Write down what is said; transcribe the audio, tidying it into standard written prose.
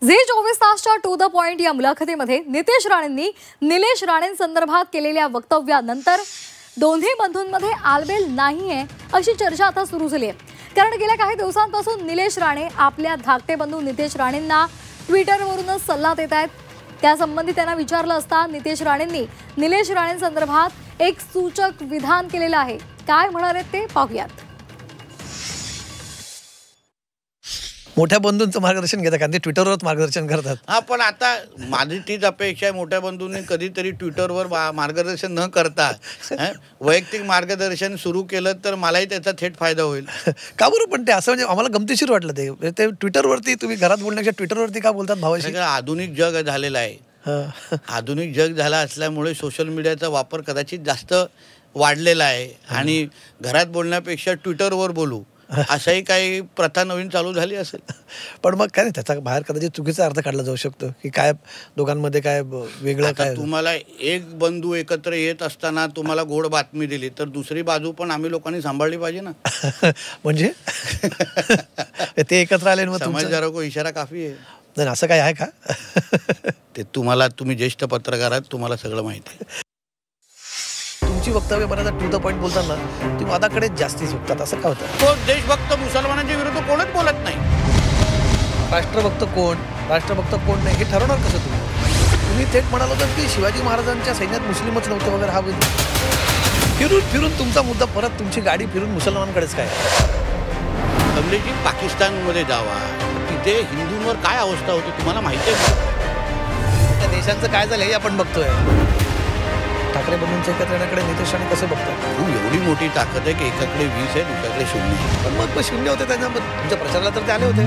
Zee 24 तासच्या to the point या मुलाखतीमध्ये नितेश राणेंनी निलेश राणेंसंदर्भात केलेल्या वक्तव्यानंतर दोन्ही बंधूंमध्ये आलबेल नाहीये अशी चर्चा आता सुरू झाली आहे। कारण गेल्या काही दिवसांपासून निलेश राणे आपल्या धाकटे बंधू नितेश राणेंना ट्विटरवरूनच सल्ला देत आहेत। त्यासंबंधी त्यांना विचारलं असता नितेश राणेंनी निलेश राणेंसंदर्भात एक सूचक विधान केलेलं आहे। काय म्हणाले आहेत ते पाहूयात। मोठ्या बंधूंचं मार्गदर्शन घेतात कारण ते ट्विटरवरच मार्गदर्शन करतात। हां, पण आता माझी तीच अपेक्षा आहे मोठ्या बंधूंनी कधीतरी ट्विटरवर मार्गदर्शन न करता वैयक्तिक मार्गदर्शन सुरू केलं तर मलाही त्याचा थेट फायदा होईल। का बरं? पण ते असं म्हणजे आम्हाला गमतीशीर वाटलं ते ट्विटरवरती तुम्ही घरात बोलण्यापेक्षा ट्विटरवरती का बोलतात भावाशी? आधुनिक जग झालेलं आहे। आधुनिक जग झाला असल्यामुळे सोशल मीडियाचा वापर कदाचित जास्त वाढलेला आहे आणि घरात बोलण्यापेक्षा ट्विटरवर बोलू अशाही काही प्रथा नवीन चालू झाली असेल। पण मग काय त्याचा बाहेर कदाचित चुकीचा अर्थ काढला जाऊ शकतो की काय दोघांमध्ये काय वेगळं काय? तुम्हाला एक बंधू एकत्र येत असताना तुम्हाला गोड बातमी दिली तर दुसरी बाजू पण आम्ही लोकांनी सांभाळली पाहिजे ना। म्हणजे ते एकत्र आले मग समझदारों को इशारा काफी आहे। नाही असं काय आहे का? ते तुम्ही ज्येष्ठ पत्रकार आहात, तुम्हाला सगळं माहिती आहे। तुमची वक्तव्य बऱ्याचदा टू द पॉइंट बोलताना तुम्ही वादाकडे जास्ती झुकतात, असं का होतं? तो देशभक्त मुसलमानांच्या विरुद्ध कोणच बोलत नाही। राष्ट्रभक्त कोण नाही हे ठरवणार कसं तुम्ही थेट म्हणाल होतं की शिवाजी महाराजांच्या सैन्यात मुस्लिमच नव्हते वगैरे। हा फिरून तुमचा मुद्दा परत तुमची गाडी फिरून मुसलमानांकडेच काय? अमरीकी पाकिस्तानमध्ये जावा, तिथे हिंदूंवर काय अवस्था होती तुम्हाला माहिती आहे? त्या देशांचं काय झालं हे आपण बघतोय। ठाकरे बंधूंच्या एकत्र येण्याकडे नितेश राणे कसं बघतात? एवढी मोठी ताकद आहे की एकाकडे 20 आहे दुसऱ्याकडे 0 आहे। पण मग 0 होते त्यांना तुमच्या प्रचाराला तर ते आले होते।